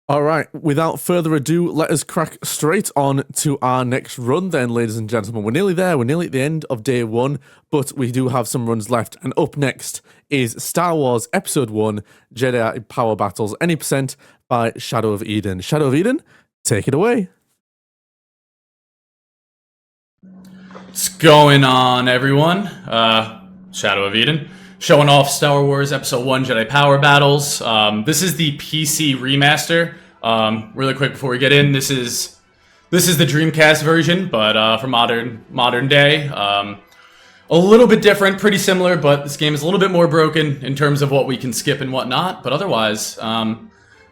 All right, without further ado, let us crack straight on to our next run then, ladies and gentlemen. We're nearly there. We're nearly at the end of day one, but we do have some runs left. And up next is Star Wars Episode 1, Jedi Power Battles, Any Percent by Shadow of Eden. Shadow of Eden, take it away. What's going on, everyone? Shadow of Eden. Showing off Star Wars Episode 1 Jedi Power Battles. This is the PC remaster. Really quick before we get in, this is the Dreamcast version, but for modern day. A little bit different, pretty similar, but this game is a little bit more broken in terms of what we can skip and whatnot. But otherwise,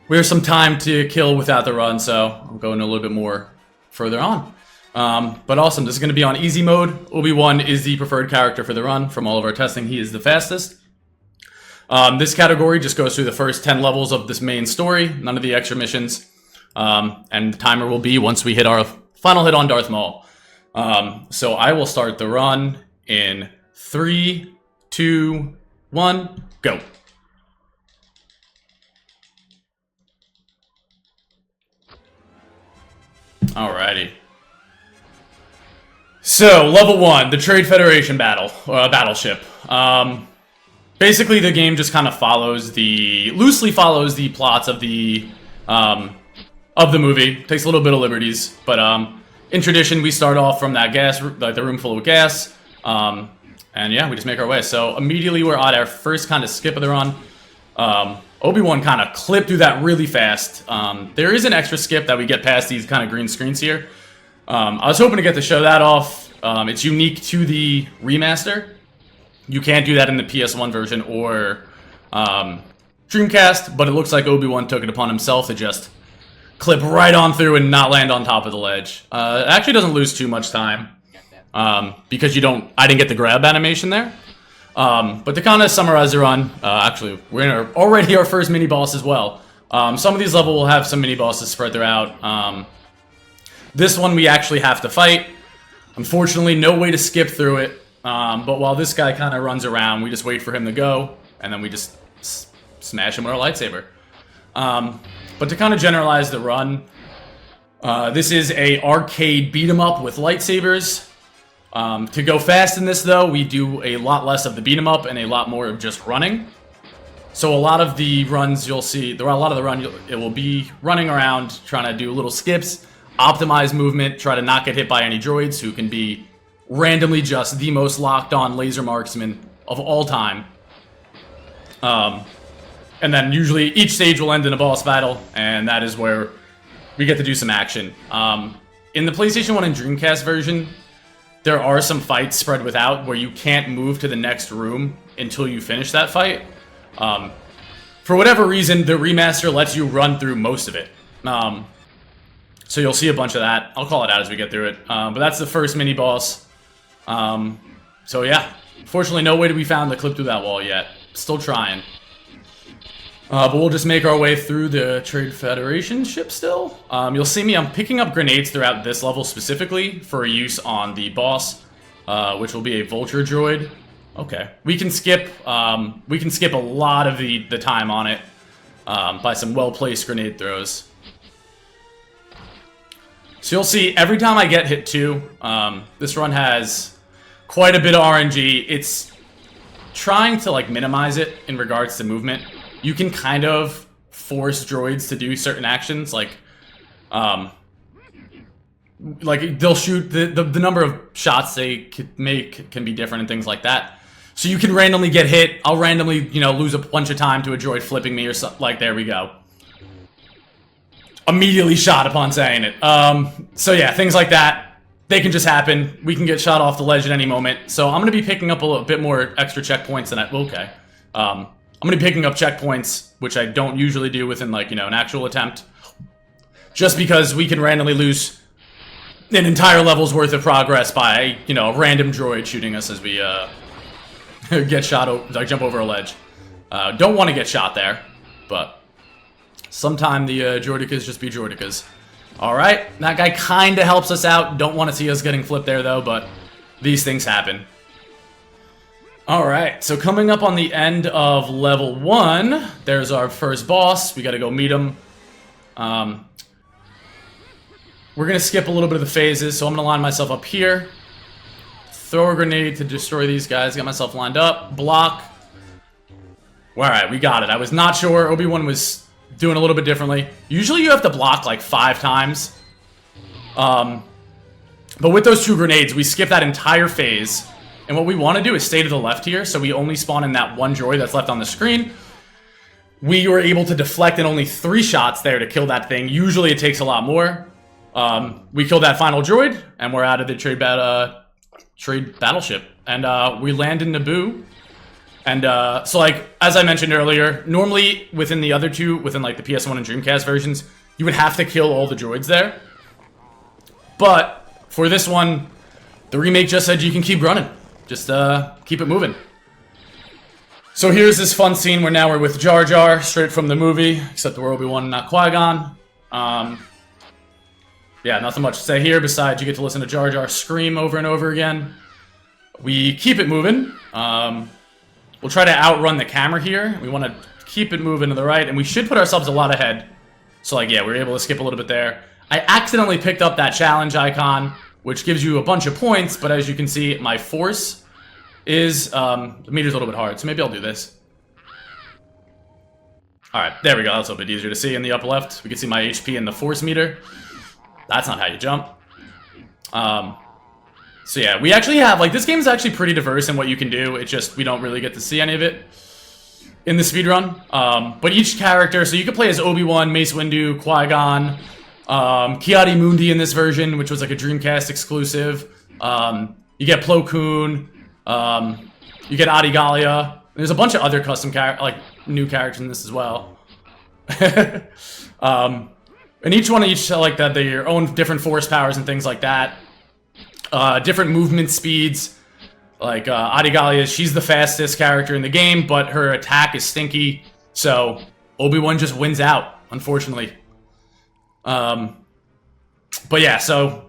we have some time to kill without the run, so I'm going a little bit more further on. But awesome, this is going to be on easy mode. Obi-Wan is the preferred character for the run. From all of our testing, he is the fastest. This category just goes through the first 10 levels of this main story, none of the extra missions. And the timer will be once we hit our final hit on Darth Maul. So I will start the run in 3, 2, 1, go. Alrighty. So, level 1, the Trade Federation battleship. Basically, the game just kind of loosely follows the plots of the movie. Takes a little bit of liberties, but in tradition, we start off from that gas, like the room full of gas, and yeah, we just make our way. So immediately, we're at our first kind of skip of the run. Obi-Wan kind of clipped through that really fast. There is an extra skip that we get past these kind of green screens here. I was hoping to get to show that off. It's unique to the remaster. You can't do that in the PS1 version or Dreamcast, but it looks like Obi-Wan took it upon himself to just clip right on through and not land on top of the ledge. It actually doesn't lose too much time because I didn't get the grab animation there. But to kind of summarize the run, actually, we're in already our first mini-boss as well. Some of these levels will have some mini-bosses spread throughout. This one we actually have to fight. Unfortunately, no way to skip through it. But while this guy kind of runs around, we just wait for him to go, and then we just smash him with our lightsaber. But to kind of generalize the run, this is a arcade beat-em-up with lightsabers. To go fast in this, though, we do a lot less of the beat-em-up and a lot more of just running. So a lot of the runs you'll see, it will be running around, trying to do little skips, optimize movement, try to not get hit by any droids who can be randomly just the most locked on laser marksman of all time. And then usually each stage will end in a boss battle, and that is where we get to do some action. In the PlayStation 1 and Dreamcast version, there are some fights spread without where you can't move to the next room until you finish that fight. For whatever reason, the remaster lets you run through most of it. So you'll see a bunch of that. I'll call it out as we get through it. But that's the first mini-boss. So yeah, fortunately no way to be found to clip through that wall yet. Still trying. But we'll just make our way through the Trade Federation ship still. You'll see me, I'm picking up grenades throughout this level specifically for use on the boss, which will be a vulture droid. Okay. We can skip a lot of the time on it by some well-placed grenade throws. So you'll see, every time I get hit too, this run has quite a bit of RNG. It's trying to like minimize it in regards to movement. You can kind of force droids to do certain actions, like they'll shoot, the number of shots they could make can be different and things like that. So you can randomly get hit. I'll randomly, lose a bunch of time to a droid flipping me or something. Like, there we go. Immediately shot upon saying it. So yeah, things like that, they can just happen. We can get shot off the ledge at any moment. So I'm going to be picking up a little bit more extra checkpoints than okay. I'm going to be picking up checkpoints, which I don't usually do within, like, an actual attempt. Just because we can randomly lose an entire level's worth of progress by, a random droid shooting us as we get shot, like jump over a ledge. Don't want to get shot there, but sometime the droidicas just be droidicas. Alright, that guy kind of helps us out. Don't want to see us getting flipped there, though, but these things happen. Alright, so coming up on the end of level 1, there's our first boss. We gotta go meet him. We're going to skip a little bit of the phases, so I'm going to line myself up here. Throw a grenade to destroy these guys. Got myself lined up. Block. Alright, we got it. I was not sure. Obi-Wan was doing a little bit differently. Usually you have to block like 5 times. But with those 2 grenades, we skip that entire phase. And what we want to do is stay to the left here, so we only spawn in that one droid that's left on the screen. We were able to deflect in only 3 shots there to kill that thing. Usually it takes a lot more. We killed that final droid, and we're out of the trade battleship. And we land in Naboo. And so, like, as I mentioned earlier, normally within the other 2, within like the PS1 and Dreamcast versions, you would have to kill all the droids there. But for this one, the remake just said you can keep running. Just keep it moving. So here's this fun scene where now we're with Jar Jar, straight from the movie, except we're Obi-Wan, not Qui-Gon. Yeah, nothing much to say here besides you get to listen to Jar Jar scream over and over again. We keep it moving. We'll try to outrun the camera here. We want to keep it moving to the right, and we should put ourselves a lot ahead. So, like, yeah, we were able to skip a little bit there. I accidentally picked up that challenge icon, which gives you a bunch of points, but as you can see, my force is, the meter's a little bit hard, so maybe I'll do this. Alright, there we go. That's a little bit easier to see in the upper left. We can see my HP and the force meter. That's not how you jump. So yeah, we actually have, like, this game is actually pretty diverse in what you can do. It's just, we don't really get to see any of it in the speedrun. But each character, so you can play as Obi-Wan, Mace Windu, Qui-Gon, Ki-Adi-Mundi in this version, which was like a Dreamcast exclusive. You get Plo Koon, you get Adi Gallia. There's a bunch of other custom new characters in this as well. And each one like that, they your own different force powers and things like that. Different movement speeds. Like Adi Gallia, she's the fastest character in the game, but her attack is stinky. So Obi-Wan just wins out, unfortunately. But yeah, so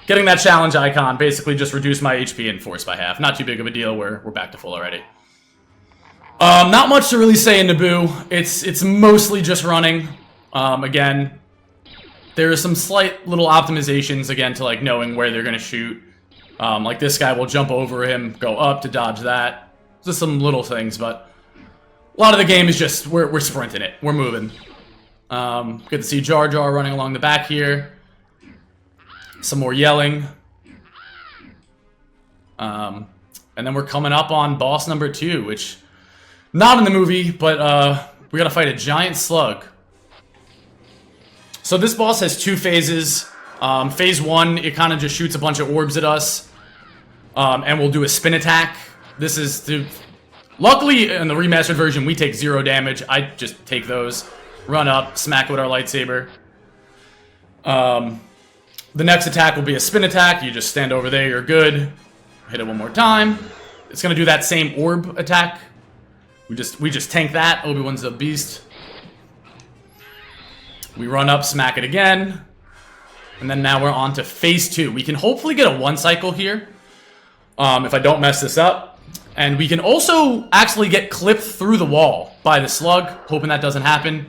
getting that challenge icon basically just reduced my HP and force by half. Not too big of a deal. We're back to full already. Not much to really say in Naboo. It's mostly just running. Again, there are some slight little optimizations again to like knowing where they're gonna shoot. Like this guy will jump over him, go up to dodge that. Just some little things, but a lot of the game is just we're sprinting it. We're moving. Good to see Jar Jar running along the back here. Some more yelling. And then we're coming up on boss number 2, which not in the movie, but we gotta fight a giant slug. So this boss has 2 phases. Phase 1, it kind of just shoots a bunch of orbs at us. And we'll do a spin attack. This is luckily in the remastered version we take 0 damage. I just take those, run up, smack it with our lightsaber. The next attack will be a spin attack. You just stand over there, you're good. Hit it one more time. It's gonna do that same orb attack. We just tank that. Obi-Wan's a beast. We run up, smack it again. And then now we're on to phase 2. We can hopefully get a 1 cycle here. If I don't mess this up. And we can also actually get clipped through the wall by the slug. Hoping that doesn't happen.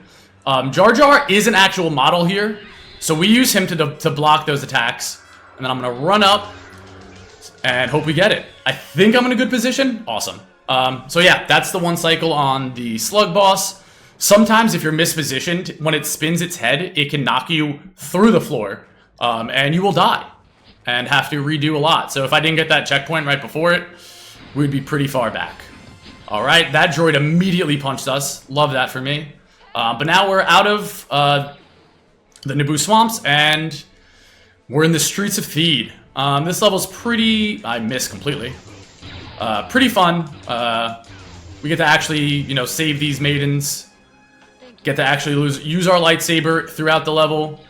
Jar Jar is an actual model here. So we use him to block those attacks. And then I'm going to run up and hope we get it. I think I'm in a good position. Awesome. So yeah, that's the 1 cycle on the slug boss. Sometimes if you're mispositioned, when it spins its head, it can knock you through the floor. And you will die. And have to redo a lot. So if I didn't get that checkpoint right before it, we'd be pretty far back. Alright, that droid immediately punched us. Love that for me. But now we're out of the Naboo swamps, and we're in the streets of Theed. This level's pretty... I missed completely. Pretty fun. We get to actually, you know, save these maidens. Get to actually use our lightsaber throughout the level.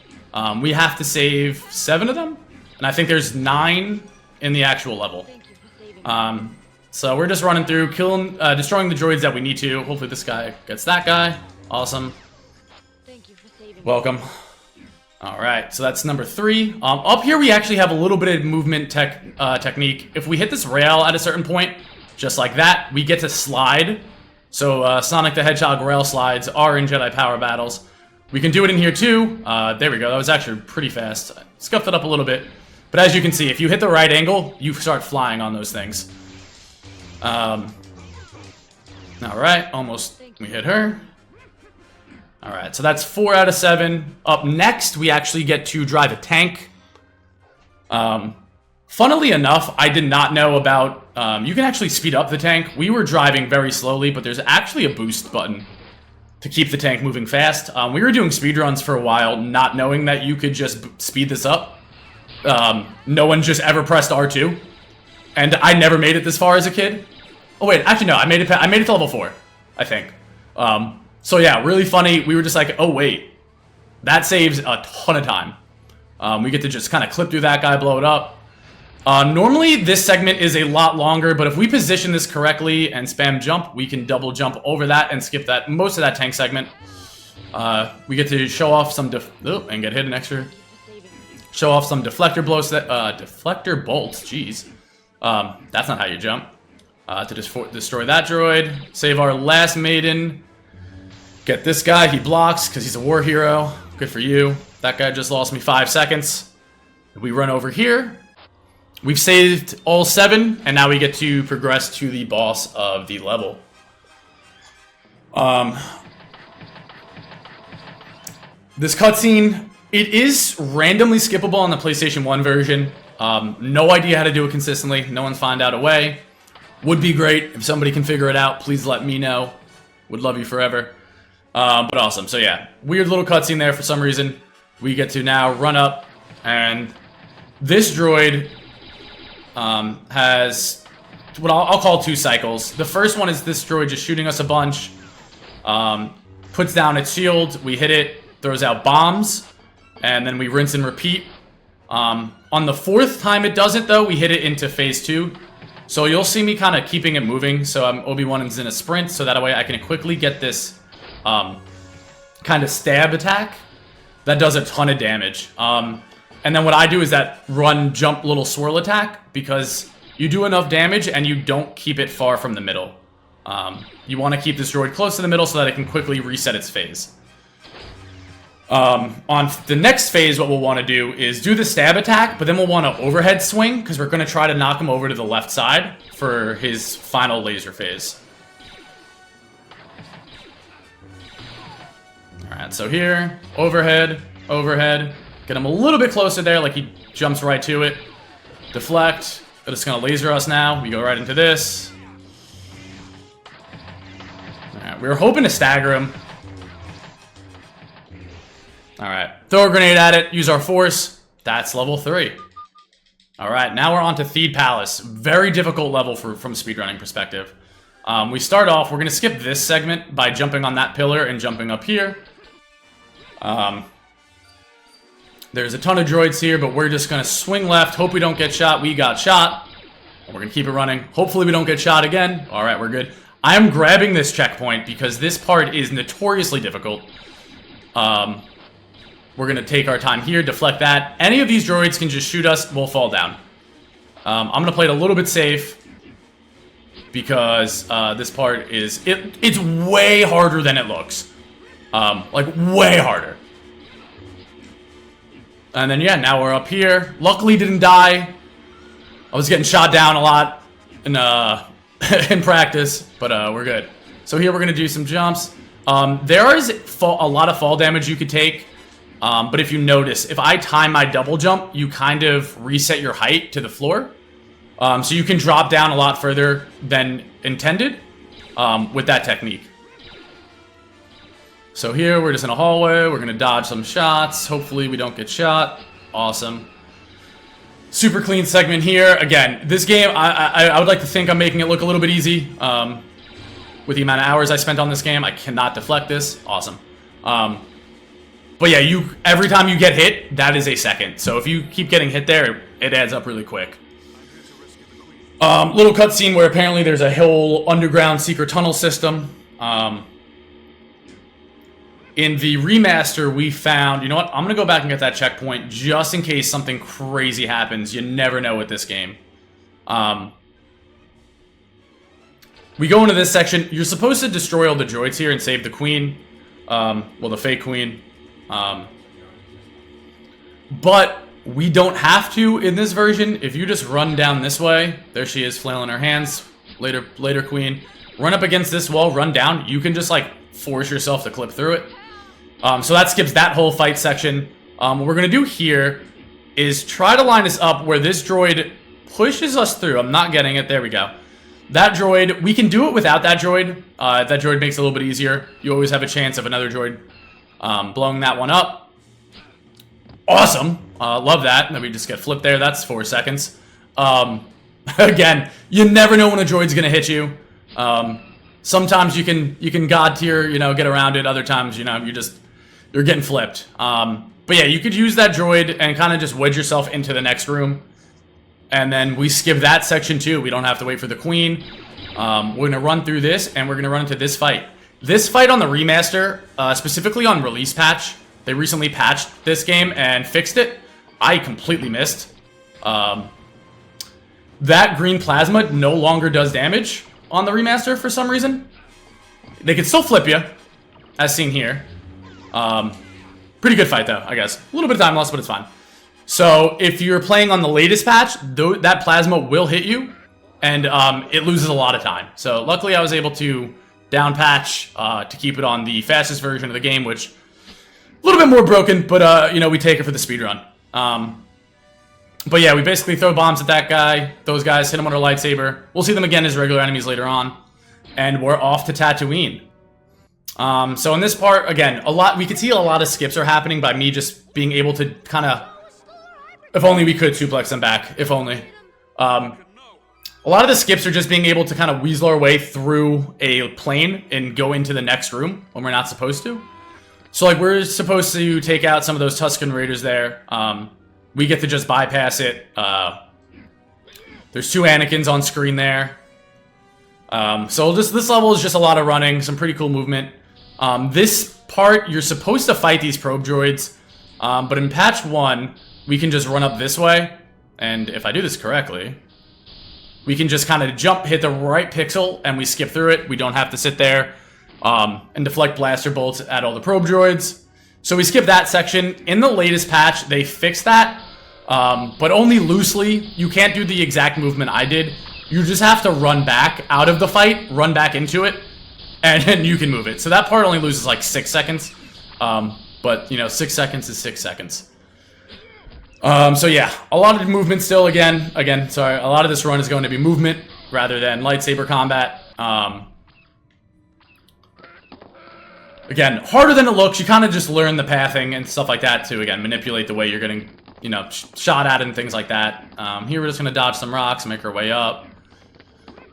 We have to save 7 of them, and I think there's 9 in the actual level. So we're just running through, killing, destroying the droids that we need to. Hopefully this guy gets that guy. Awesome. Welcome. All right, so that's number 3. Up here we actually have a little bit of movement technique. If we hit this rail at a certain point, just like that, we get to slide. So Sonic the Hedgehog rail slides are in Jedi Power battles. We can do it in here too. There we go. That was actually pretty fast. I scuffed it up a little bit. But as you can see, if you hit the right angle, you start flying on those things. Alright, almost. We hit her. Alright, so that's 4 out of 7. Up next, we actually get to drive a tank. Funnily enough, I did not know about... you can actually speed up the tank. We were driving very slowly, but there's actually a boost button to keep the tank moving fast. We were doing speedruns for a while, not knowing that you could just speed this up. No one just ever pressed R2. And I never made it this far as a kid. Oh wait, actually no, I made it to level 4, I think. So yeah, really funny. We were just like, oh wait, that saves a ton of time. We get to just kind of clip through that guy, blow it up. Normally this segment is a lot longer, but if we position this correctly and spam jump, we can double jump over that and skip that most of that tank segment. We get to show off some and get hit an extra. Show off some deflector blows that deflector bolts. Jeez, that's not how you jump. To destroy that droid, save our last maiden. Get this guy, he blocks because he's a war hero. Good for you. That guy just lost me 5 seconds. We run over here. We've saved all 7, and now we get to progress to the boss of the level. This cutscene, it is randomly skippable on the PlayStation 1 version. No idea how to do it consistently. No one's found out a way. Would be great if somebody can figure it out. Please let me know. Would love you forever. But awesome. So yeah, weird little cutscene there for some reason. We get to now run up, and this droid has what I'll call 2 cycles. The first one is this droid just shooting us a bunch. Puts down its shield. We hit it. Throws out bombs. And then we rinse and repeat. On the 4th time it does it, though, we hit it into phase 2. So you'll see me kind of keeping it moving. So I'm Obi-Wan is in a sprint, so that way I can quickly get this kind of stab attack that does a ton of damage. And then what I do is that run, jump, little swirl attack, because you do enough damage and you don't keep it far from the middle. You want to keep this droid close to the middle so that it can quickly reset its phase. On the next phase, what we'll want to do is do the stab attack, but then we'll want to overhead swing, because we're going to try to knock him over to the left side for his final laser phase. Alright, so here, overhead, overhead. Get him a little bit closer there, like he jumps right to it. Deflect. But it's going to laser us now. We go right into this. Alright, we were hoping to stagger him. Alright, throw a grenade at it, use our force. That's level 3. Alright, now we're on to Theed Palace. Very difficult level from speedrunning perspective. We start off, we're going to skip this segment by jumping on that pillar and jumping up here. There's a ton of droids here, but we're just going to swing left, hope we don't get shot. We got shot. We're going to keep it running. Hopefully we don't get shot again. Alright, we're good. I am grabbing this checkpoint because this part is notoriously difficult. We're going to take our time here, deflect that. Any of these droids can just shoot us, we'll fall down. I'm going to play it a little bit safe because this part is... It's way harder than it looks. Like, way harder. And then, yeah, now we're up here. Luckily, didn't die. I was getting shot down a lot in in practice, but we're good. So here we're going to do some jumps. There is a lot of fall damage you could take. But if you notice, if I time my double jump, you kind of reset your height to the floor. So you can drop down a lot further than intended with that technique. So here, we're just in a hallway. We're going to dodge some shots. Hopefully we don't get shot. Awesome. Super clean segment here. Again, this game, I would like to think I'm making it look a little bit easy. With the amount of hours I spent on this game, I cannot deflect this. Awesome. But yeah, every time you get hit, that is a second. So if you keep getting hit there, it adds up really quick. Little cutscene where apparently there's a whole underground secret tunnel system. In the remaster, we found... You know what? I'm going to go back and get that checkpoint just in case something crazy happens. You never know with this game. We go into this section. You're supposed to destroy all the droids here and save the queen. Well, the fake queen. But we don't have to in this version. If you just run down this way, there she is flailing her hands, later queen. Run up against this wall, run down. You can just like force yourself to clip through it. So that skips that whole fight section. What we're gonna do here is try to line us up where this droid pushes us through. I'm not getting it. There we go. That droid, we can do it without that droid. That droid makes it a little bit easier. You always have a chance of another droid blowing that one up. Awesome. Love that. And then we just get flipped there. That's 4 seconds. Again, you never know when a droid's gonna hit you. Sometimes you can god tier, you know, get around it. Other times, you know, you're getting flipped. But yeah, you could use that droid and kind of just wedge yourself into the next room. And then we skip that section too. We don't have to wait for the queen. We're going to run through this, and we're going to run into this fight. This fight on the remaster, specifically on release patch, they recently patched this game and fixed it. I completely missed. That green plasma no longer does damage on the remaster for some reason. They can still flip you, as seen here. Pretty good fight though, I guess. A little bit of time loss, but it's fine. So if you're playing on the latest patch, that plasma will hit you, and it loses a lot of time. So luckily I was able to down patch to keep it on the fastest version of the game, which a little bit more broken, but you know, we take it for the speedrun. But yeah, we basically throw bombs at that guy, those guys, hit them with our lightsaber. We'll see them again as regular enemies later on, and we're off to Tatooine. So in this part, again, we can see a lot of skips are happening by me just being able to kind of, if only we could suplex them back, if only. A lot of the skips are just being able to kind of weasel our way through a plane and go into the next room when we're not supposed to. So like we're supposed to take out some of those Tusken Raiders there. We get to just bypass it. There's 2 Anakins on screen there. So this level is just a lot of running, some pretty cool movement. This part, you're supposed to fight these probe droids, but in patch 1, we can just run up this way, and if I do this correctly, we can just kind of jump, hit the right pixel, and we skip through it. We don't have to sit there and deflect blaster bolts at all the probe droids. So we skip that section. In the latest patch, they fixed that, but only loosely. You can't do the exact movement I did. You just have to run back out of the fight, run back into it, and then you can move it. So that part only loses like 6 seconds. But, you know, 6 seconds is 6 seconds. So yeah, a lot of movement still again, sorry, a lot of this run is going to be movement rather than lightsaber combat. Again, harder than it looks. You kind of just learn the pathing and stuff like that to, again, manipulate the way you're getting, you know, shot at and things like that. Here we're just going to dodge some rocks, make our way up.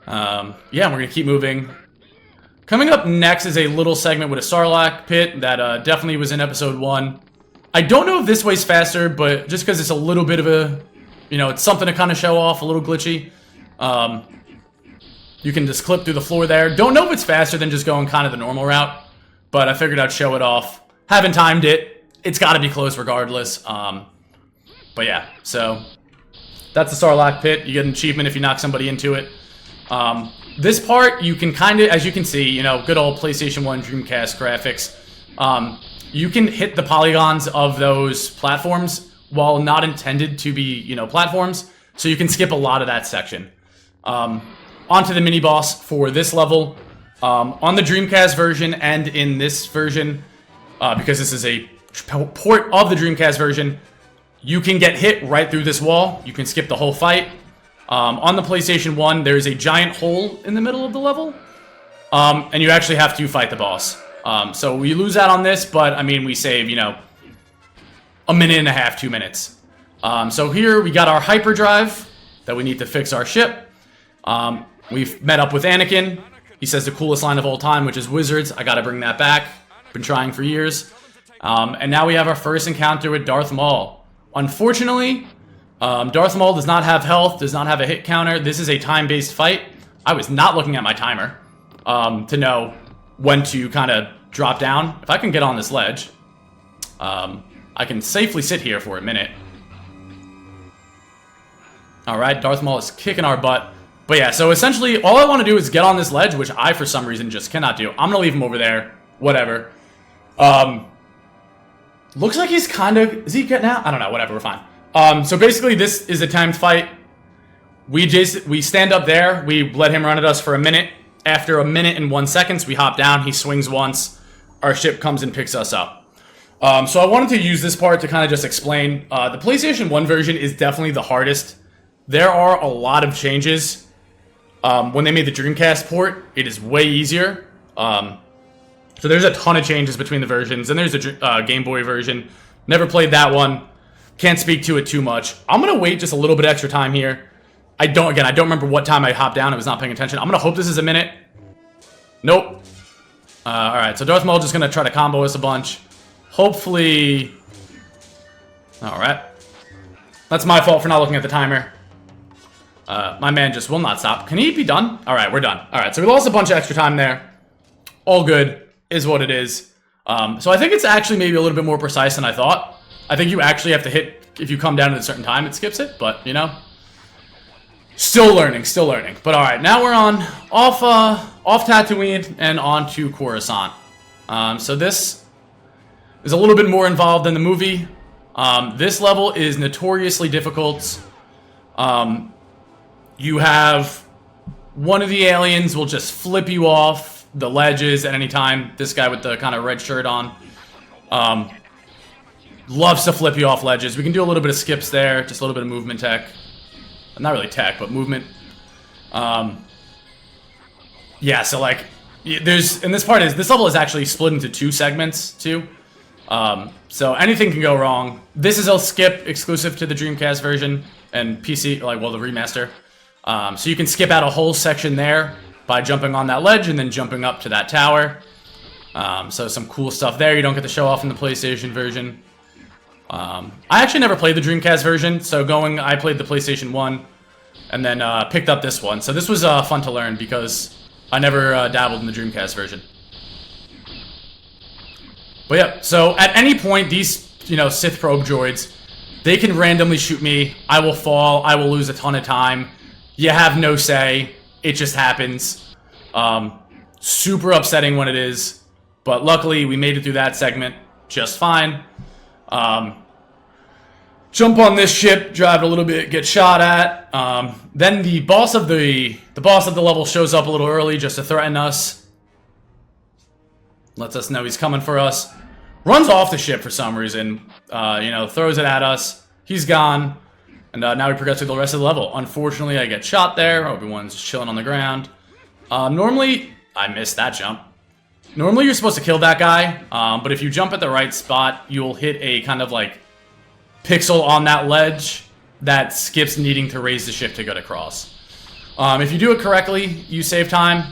Yeah, we're going to keep moving. Coming up next is a little segment with a Sarlacc pit that definitely was in episode 1. I don't know if this way's faster, but just because it's a little bit of a, you know, it's something to kind of show off, a little glitchy. You can just clip through the floor there. Don't know if it's faster than just going kind of the normal route, but I figured I'd show it off. Haven't timed it. It's got to be close regardless. But yeah, so that's the Sarlacc pit. You get an achievement if you knock somebody into it. This part, you can kind of, as you can see, you know, good old PlayStation 1 Dreamcast graphics. You can hit the polygons of those platforms while not intended to be, you know, platforms. So you can skip a lot of that section. Onto the mini-boss for this level. On the Dreamcast version and in this version, because this is a port of the Dreamcast version, you can get hit right through this wall. You can skip the whole fight. On the PlayStation 1, there's a giant hole in the middle of the level. And you actually have to fight the boss. So we lose out on this, but I mean, we save, you know, a minute and a half, 2 minutes. So here we got our hyperdrive that we need to fix our ship. We've met up with Anakin. He says the coolest line of all time, which is wizards. I gotta bring that back. Been trying for years. And now we have our first encounter with Darth Maul. Unfortunately, Darth Maul does not have health, does not have a hit counter. This is a time-based fight. I was not looking at my timer to know when to kind of drop down. If I can get on this ledge, I can safely sit here for a minute. Alright, Darth Maul is kicking our butt. But yeah, so essentially, all I want to do is get on this ledge, which I, for some reason, just cannot do. I'm going to leave him over there. Whatever. Looks like he's kind of... Is he getting out? I don't know. Whatever. We're fine. So basically, this is a timed fight. We stand up there. We let him run at us for a minute. After a minute and 1 second, we hop down. He swings once. Our ship comes and picks us up. So I wanted to use this part to kind of just explain. The PlayStation 1 version is definitely the hardest. There are a lot of changes. When they made the Dreamcast port, it is way easier. So there's a ton of changes between the versions. And there's a Game Boy version. Never played that one. Can't speak to it too much. I'm going to wait just a little bit extra time here. I don't remember what time I hopped down. I was not paying attention. I'm going to hope this is a minute. Nope. Alright, so Darth Maul just going to try to combo us a bunch. Hopefully... Alright. That's my fault for not looking at the timer. My man just will not stop. Can he be done? Alright, we're done. Alright, so we lost a bunch of extra time there. All good. Is what it is. So I think it's actually maybe a little bit more precise than I thought. I think you actually have to hit... If you come down at a certain time, it skips it. But, you know... Still learning. But alright, now we're on... Off Tatooine and on to Coruscant. So this is a little bit more involved than the movie. This level is notoriously difficult. You have one of the aliens will just flip you off the ledges at any time. This guy with the kind of red shirt on. Loves to flip you off ledges. We can do a little bit of skips there. Just a little bit of movement tech. Not really tech, but movement. Yeah, so like, this level is actually split into 2 segments, too. So anything can go wrong. This is a skip exclusive to the Dreamcast version and PC, the remaster. So you can skip out a whole section there by jumping on that ledge and then jumping up to that tower. So some cool stuff there you don't get to show off in the PlayStation version. I actually never played the Dreamcast version, so I played the PlayStation 1 and then picked up this one. So this was fun to learn because I never dabbled in the Dreamcast version. But yeah, so at any point, these, Sith probe droids, they can randomly shoot me. I will fall. I will lose a ton of time. You have no say. It just happens. Super upsetting when it is. But luckily, we made it through that segment just fine. Jump on this ship, drive it a little bit, get shot at. Then the boss of the level shows up a little early just to threaten us. Lets us know he's coming for us. Runs off the ship for some reason. Throws it at us. He's gone. And now we progress through the rest of the level. Unfortunately, I get shot there. Obi-Wan's just chilling on the ground. Normally, I missed that jump. Normally, you're supposed to kill that guy. But if you jump at the right spot, you'll hit a kind of like pixel on that ledge that skips needing to raise the ship to get across. If you do it correctly, you save time.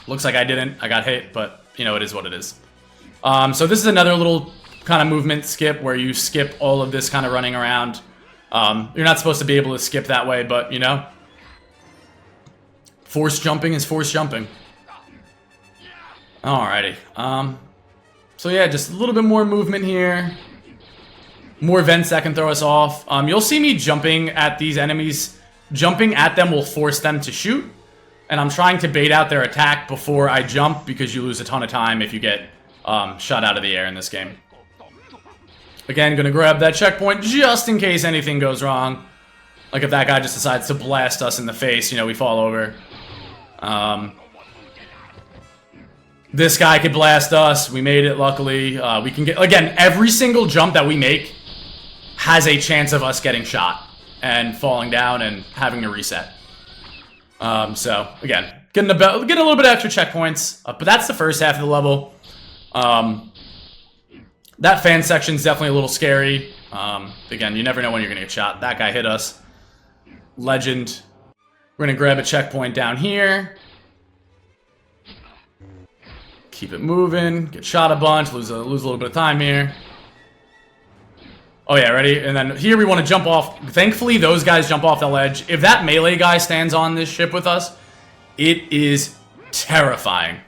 Looks like I didn't. I got hit, but it is what it is. So this is another little kind of movement skip where you skip all of this kind of running around. You're not supposed to be able to skip that way, but force jumping is force jumping. Alrighty. So yeah, just a little bit more movement here. More vents that can throw us off. You'll see me jumping at these enemies. Jumping at them will force them to shoot. And I'm trying to bait out their attack before I jump because you lose a ton of time if you get shot out of the air in this game. Again, gonna grab that checkpoint just in case anything goes wrong. Like if that guy just decides to blast us in the face, we fall over. This guy could blast us. We made it, luckily. We can get... Again, every single jump that we make has a chance of us getting shot and falling down and having to reset. So, again, getting a little bit of extra checkpoints. But that's the first half of the level. That fan section's definitely a little scary. Again, you never know when you're going to get shot. That guy hit us. Legend. We're going to grab a checkpoint down here. Keep it moving. Get shot a bunch. Lose a little bit of time here. Oh yeah, ready? And then here we want to jump off. Thankfully, those guys jump off the ledge. If that melee guy stands on this ship with us, it is terrifying.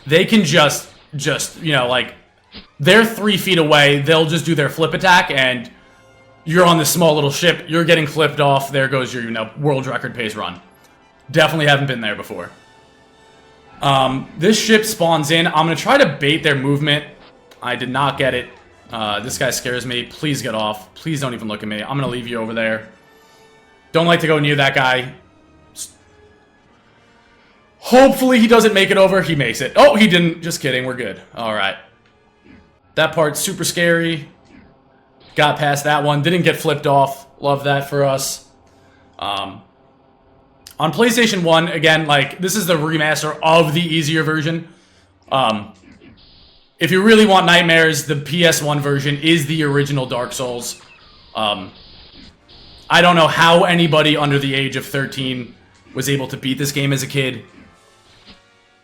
They can just they're 3 feet away. They'll just do their flip attack, and you're on this small little ship. You're getting flipped off. There goes your, world record pace run. Definitely haven't been there before. This ship spawns in. I'm going to try to bait their movement I did not get it. This guy scares me. Please get off. Please don't even look at me. I'm going to leave you over there. Don't like to go near that guy. Hopefully he doesn't make it over. He makes it. Oh, he didn't. Just kidding. We're good. All right. That part's super scary. Got past that one. Didn't get flipped off. Love that for us. On PlayStation 1, again, like, this is the remaster of the easier version. If you really want nightmares, the PS1 version is the original Dark Souls. I don't know how anybody under the age of 13 was able to beat this game as a kid.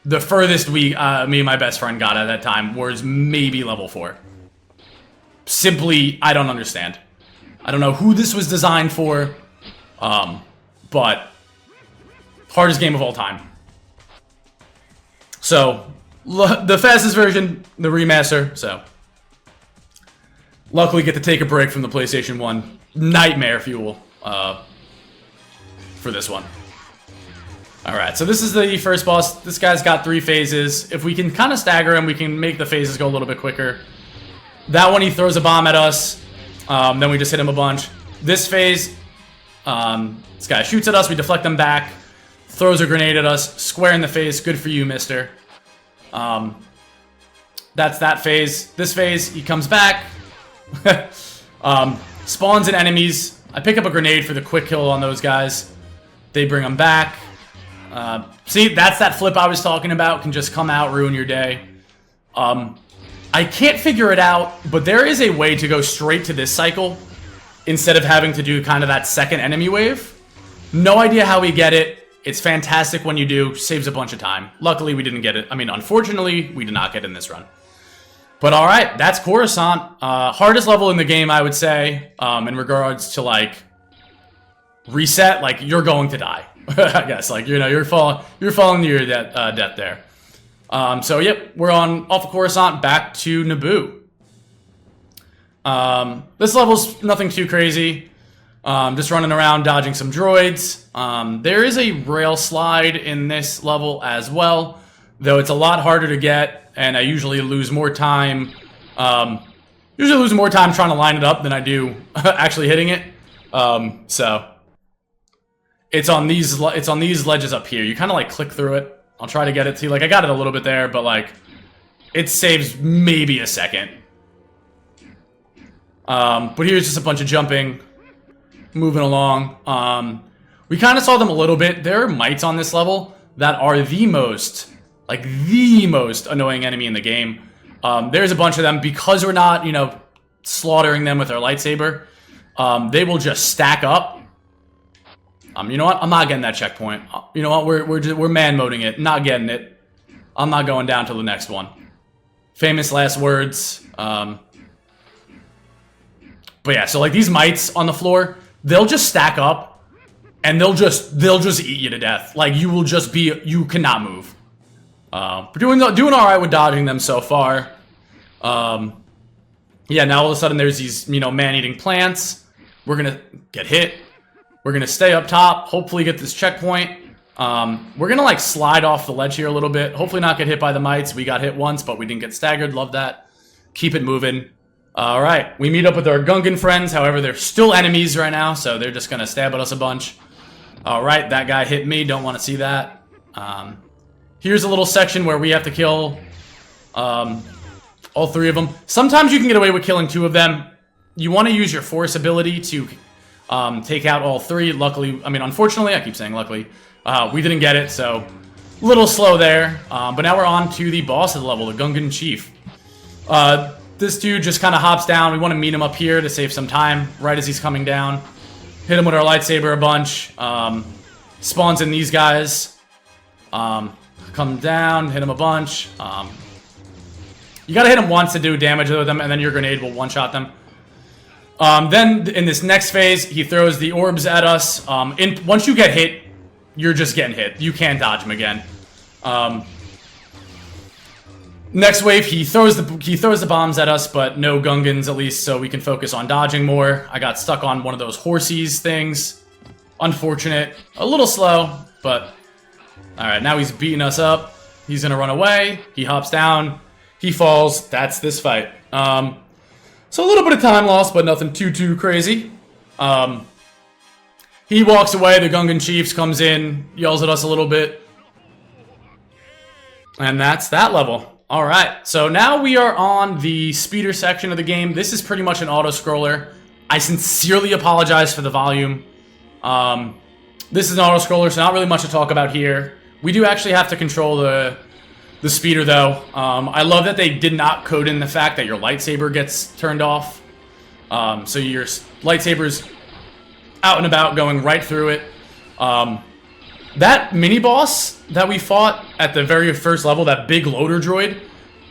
The furthest me and my best friend got at that time was maybe level 4. Simply, I don't understand. I don't know who this was designed for, but hardest game of all time. So, the fastest version, the remaster, so. Luckily get to take a break from the PlayStation 1 nightmare fuel for this one. Alright, so this is the first boss. This guy's got 3 phases. If we can kind of stagger him, we can make the phases go a little bit quicker. That one, he throws a bomb at us. Then we just hit him a bunch. This phase, this guy shoots at us. We deflect him back. Throws a grenade at us. Square in the face. Good for you, mister. That's that phase. This phase, he comes back. Spawns in enemies. I pick up a grenade for the quick kill on those guys. They bring them back. See, that's that flip I was talking about. Can just come out, ruin your day. I can't figure it out, but there is a way to go straight to this cycle instead of having to do kind of that second enemy wave. No idea how we get it. It's fantastic when you do. Saves a bunch of time. Luckily, we didn't get it. I mean, unfortunately, we did not get it in this run. But alright, that's Coruscant. Hardest level in the game, I would say, in regards to, like, reset. Like, you're going to die. I guess, like, you know, you're falling to your death there. So, yep, we're off of Coruscant, back to Naboo. This level's nothing too crazy. Just running around, dodging some droids. There is a rail slide in this level as well, though it's a lot harder to get, and I usually lose more time. Trying to line it up than I do actually hitting it. So it's on these ledges up here. You kind of like click through it. I'll try to get it to you. Like, I got it a little bit there, but, like, it saves maybe a second. But here's just a bunch of jumping, moving along. We kind of saw them a little bit. There are mites on this level that are the most annoying enemy in the game. There's a bunch of them. Because we're not, you know, slaughtering them with our lightsaber, they will just stack up. You know what? I'm not getting that checkpoint. You know what? We're man-moding it. Not getting it. I'm not going down to the next one. Famous last words. But yeah, so like these mites on the floor, they'll just stack up, and they'll just eat you to death. Like you cannot move. We're doing all right with dodging them so far. Yeah, now all of a sudden there's these, you know, man-eating plants. We're gonna get hit. We're going to stay up top, hopefully get this checkpoint. We're going to, like, slide off the ledge here a little bit. Hopefully not get hit by the mites. We got hit once, but we didn't get staggered. Love that. Keep it moving. All right. We meet up with our Gungan friends. However, they're still enemies right now, so they're just going to stab at us a bunch. All right. That guy hit me. Don't want to see that. Here's a little section where we have to kill all 3 of them. Sometimes you can get away with killing 2 of them. You want to use your force ability to take out all 3. Luckily, I mean, unfortunately, I keep saying luckily, we didn't get it, so a little slow there. But now we're on to the boss of the level, the Gungan Chief. This dude just kind of hops down. We want to meet him up here to save some time right as he's coming down. Hit him with our lightsaber a bunch. Spawns in these guys. Come down, hit him a bunch. You gotta hit him once to do damage with them, and then your grenade will one-shot them. Then, in this next phase, he throws the orbs at us. Once you get hit, you're just getting hit. You can't dodge him again. Next wave, he throws the bombs at us, but no Gungans, at least, so we can focus on dodging more. I got stuck on one of those horsies things. Unfortunate. A little slow, but... Alright, now he's beating us up. He's gonna run away. He hops down. He falls. That's this fight. So a little bit of time lost, but nothing too crazy. He walks away. The Gungan Chiefs comes in, yells at us a little bit. And that's that level. All right, so now we are on the speeder section of the game. This is pretty much an auto-scroller. I sincerely apologize for the volume. This is an auto-scroller, so not really much to talk about here. We do actually have to control the speeder, though. I love that they did not code in the fact that your lightsaber gets turned off. So your lightsaber's out and about, going right through it. That mini-boss that we fought at the very first level, that big loader droid,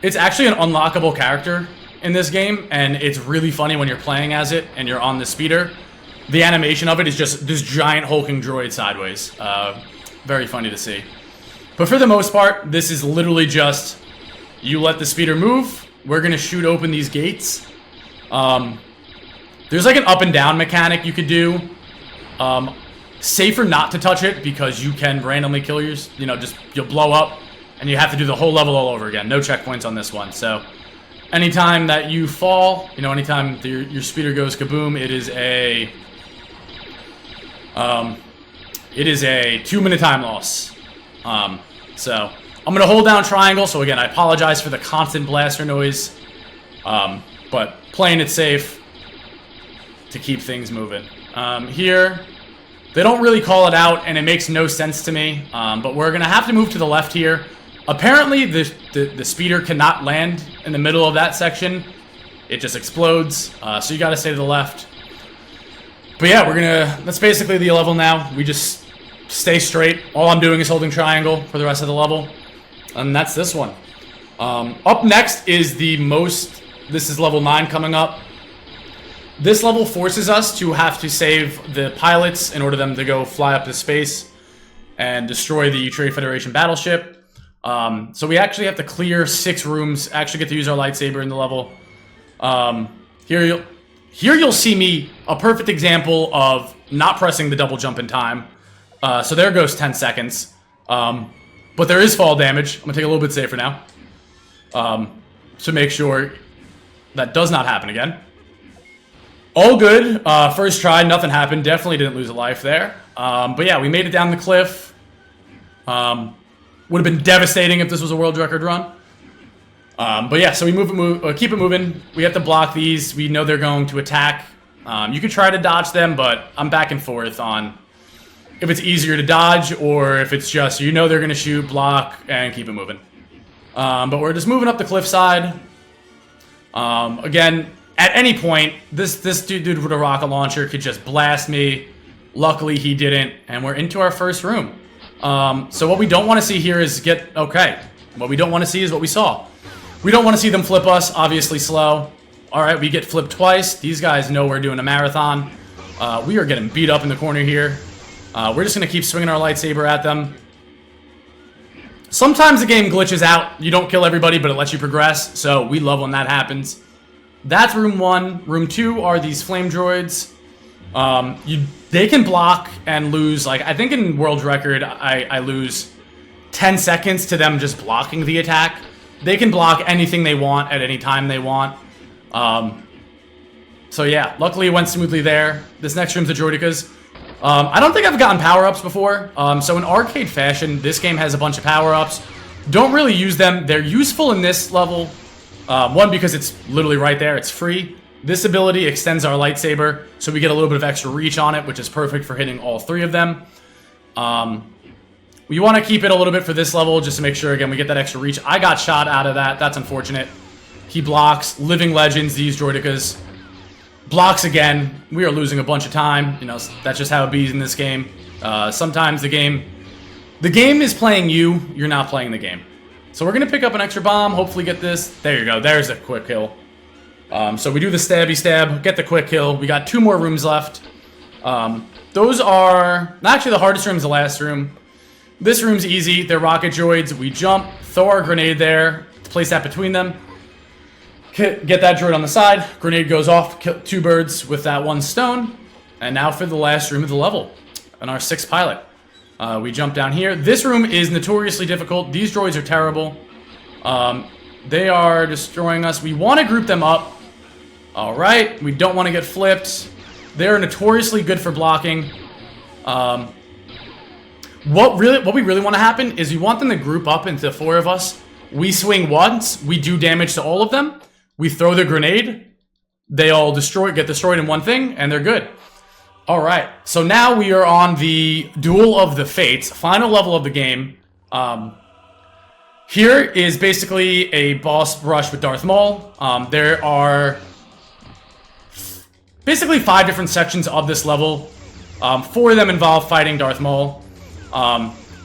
it's actually an unlockable character in this game, and it's really funny when you're playing as it and you're on the speeder. The animation of it is just this giant hulking droid sideways. Very funny to see. But for the most part, this is literally just, you let the speeder move, we're going to shoot open these gates. There's like an up and down mechanic you could do. Safer not to touch it because you can randomly kill yours. You'll blow up and you have to do the whole level all over again. No checkpoints on this one. So anytime that you fall, anytime your speeder goes kaboom, it is a 2-minute time loss. So I'm going to hold down triangle. So again, I apologize for the constant blaster noise, but playing it safe to keep things moving. Here, they don't really call it out, and it makes no sense to me, but we're going to have to move to the left here. Apparently, the speeder cannot land in the middle of that section. It just explodes, so you got to stay to the left. But yeah, that's basically the level now. We just stay straight. All I'm doing is holding triangle for the rest of the level, and that's this one. Up next is this is level 9 coming up. This level forces us to have to save the pilots in order for them to go fly up to space and destroy the Trade Federation battleship. So we actually have to clear 6 rooms, actually get to use our lightsaber in the level. Here you'll see me, a perfect example of not pressing the double jump in time. So there goes 10 seconds. But there is fall damage. I'm going to take a little bit safer now. To make sure that does not happen again. All good. First try, nothing happened. Definitely didn't lose a life there. But yeah, we made it down the cliff. Would have been devastating if this was a world record run. But yeah, so we keep it moving. We have to block these. We know they're going to attack. You could try to dodge them, but I'm back and forth on if it's easier to dodge or if it's just, they're going to shoot, block, and keep it moving. But we're just moving up the cliffside. Again, at any point, this dude with a rocket launcher could just blast me. Luckily, he didn't, and we're into our first room. So what we don't want to see here is what we don't want to see is what we saw. We don't want to see them flip us, obviously slow. All right, we get flipped twice. These guys know we're doing a marathon. We are getting beat up in the corner here. We're just going to keep swinging our lightsaber at them. Sometimes the game glitches out. You don't kill everybody, but it lets you progress, so we love when that happens. That's room 1. Room 2 are these flame droids. They can block and lose, I think in world record, I lose 10 seconds to them just blocking the attack. They can block anything they want at any time they want. So yeah, luckily it went smoothly there. This next room's the droidicas. I don't think I've gotten power-ups before. So in arcade fashion, this game has a bunch of power-ups. Don't really use them. They're useful in this level. One, because it's literally right there. It's free. This ability extends our lightsaber, so we get a little bit of extra reach on it, which is perfect for hitting all 3 of them. We want to keep it a little bit for this level, just to make sure, again, we get that extra reach. I got shot out of that. That's unfortunate. He blocks. Living legends, these droidicas. Blocks again. We are losing a bunch of time. That's just how it be in this game. Sometimes the game is playing you. You're not playing the game. So we're going to pick up an extra bomb, hopefully get this. There you go. There's a quick kill. So we do the stabby stab, get the quick kill. We got 2 more rooms left. Those are... Actually, the hardest room is the last room. This room's easy. They're rocket droids. We jump, throw our grenade there, place that between them. Get that droid on the side. Grenade goes off, kill 2 birds with that 1 stone. And now for the last room of the level. And our 6th pilot. We jump down here. This room is notoriously difficult. These droids are terrible. They are destroying us. We want to group them up. All right. We don't want to get flipped. They're notoriously good for blocking. What we really want to happen is we want them to group up into 4 of us. We swing once. We do damage to all of them. We throw the grenade. They all get destroyed in one thing, and they're good. All right. So now we are on the Duel of the Fates, final level of the game. Here is basically a boss rush with Darth Maul. There are basically 5 different sections of this level. 4 of them involve fighting Darth Maul.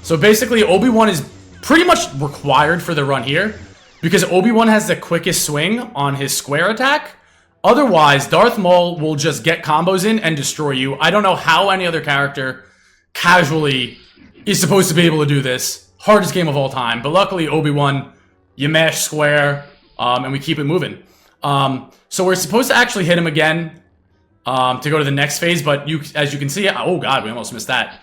So basically, Obi-Wan is pretty much required for the run here, because Obi-Wan has the quickest swing on his square attack. Otherwise, Darth Maul will just get combos in and destroy you. I don't know how any other character casually is supposed to be able to do this. Hardest game of all time. But luckily, Obi-Wan, you mash square, and we keep it moving. So we're supposed to actually hit him again to go to the next phase, but as you can see, oh god, we almost missed that.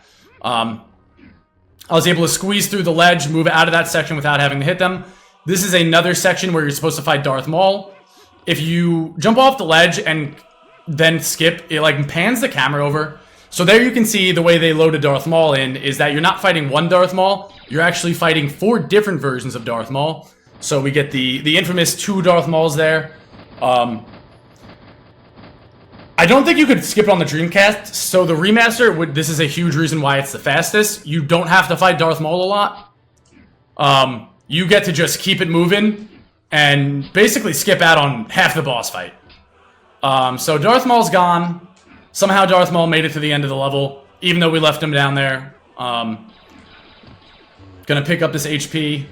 I was able to squeeze through the ledge, move out of that section without having to hit them. This is another section where you're supposed to fight Darth Maul. If you jump off the ledge and then skip, it like pans the camera over. So there you can see the way they loaded Darth Maul in is that you're not fighting one Darth Maul, you're actually fighting 4 different versions of Darth Maul. So we get the infamous 2 Darth Mauls there. I don't think you could skip it on the Dreamcast, so the remaster, this is a huge reason why it's the fastest. You don't have to fight Darth Maul a lot. You get to just keep it moving and basically skip out on half the boss fight. So Darth Maul's gone. Somehow Darth Maul made it to the end of the level, even though we left him down there. Gonna pick up this HP.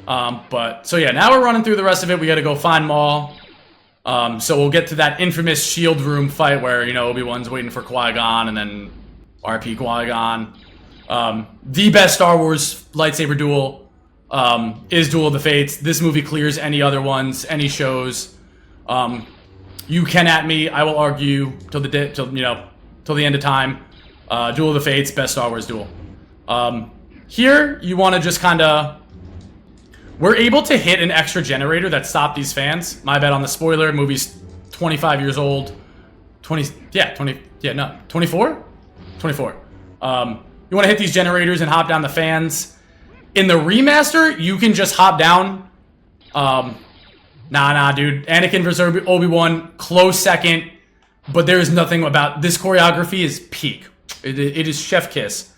So yeah, now we're running through the rest of it. We gotta go find Maul. So we'll get to that infamous shield room fight where, you know, Obi-Wan's waiting for Qui-Gon and then RP Qui-Gon. The best Star Wars lightsaber duel is Duel of the Fates. This movie clears any other ones, any shows. You can at me. I will argue till the end of time. Duel of the Fates, best Star Wars duel. Here, you want to just kind of... We're able to hit an extra generator that stopped these fans. My bad on the spoiler. Movie's 25 years old. 24? 24. You want to hit these generators and hop down the fans. In the remaster, you can just hop down. Nah, dude. Anakin versus Obi-Wan, close second. But there is nothing about... This choreography is peak. It is chef kiss.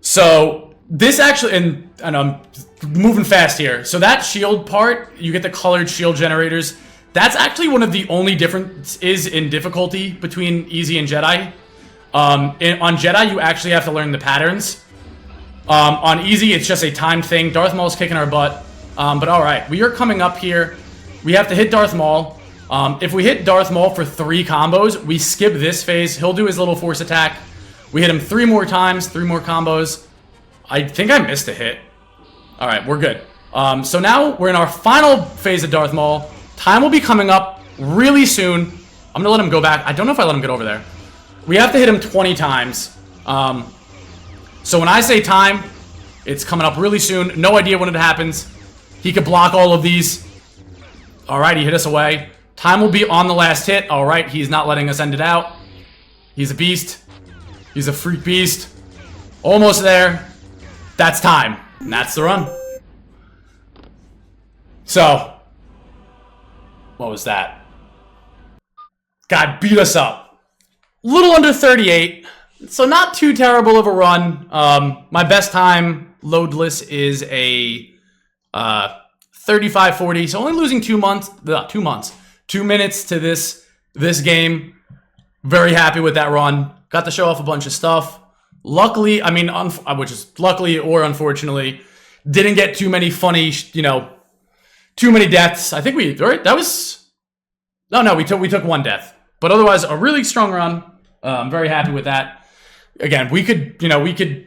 So, this actually... And I'm moving fast here. So that shield part, you get the colored shield generators. That's actually one of the only differences in difficulty between Easy and Jedi. On Jedi, you actually have to learn the patterns. On Easy, it's just a timed thing. Darth Maul's kicking our butt. But alright, we are coming up here. We have to hit Darth Maul. If we hit Darth Maul for 3 combos, we skip this phase. He'll do his little force attack. We hit him 3 more times, 3 more combos. I think I missed a hit. Alright, we're good. So now we're in our final phase of Darth Maul. Time will be coming up really soon. I'm gonna let him go back. I don't know if I let him get over there. We have to hit him 20 times. So when I say time, it's coming up really soon. No idea when it happens. He could block all of these. Alright, he hit us away. Time will be on the last hit. Alright, he's not letting us end it out. He's a beast. He's a freak beast. Almost there. That's time. And that's the run. So, what was that? God beat us up. Little under 38. So not too terrible of a run. My best time loadless is a 35:40. So only losing 2 months. 2 minutes to this game. Very happy with that run. Got to show off a bunch of stuff. Luckily, I mean, which is luckily or unfortunately, didn't get too many funny, too many deaths. I think we took 1 death, but otherwise a really strong run. I'm very happy with that. Again, we could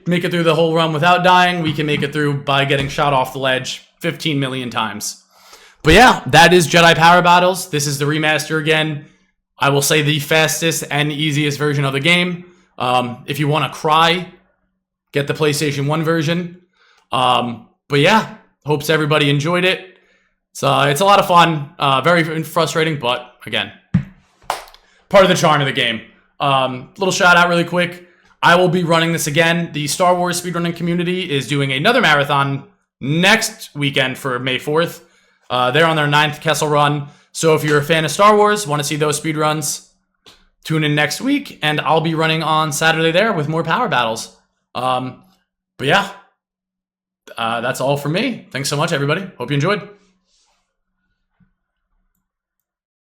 make it through the whole run without dying. We can make it through by getting shot off the ledge 15 million times. But yeah, that is Jedi Power Battles. This is the remaster again. I will say the fastest and easiest version of the game. If you want to cry, get the PlayStation 1 version. But yeah, hopes everybody enjoyed it. So it's a lot of fun, very frustrating, but again, part of the charm of the game. Little shout out really quick. I will be running this again. The Star Wars speedrunning community is doing another marathon next weekend for May 4th. They're on their 9th Kessel run. So if you're a fan of Star Wars, want to see those speedruns, tune in next week, and I'll be running on Saturday there with more power battles. But yeah, that's all for me. Thanks so much, everybody. Hope you enjoyed.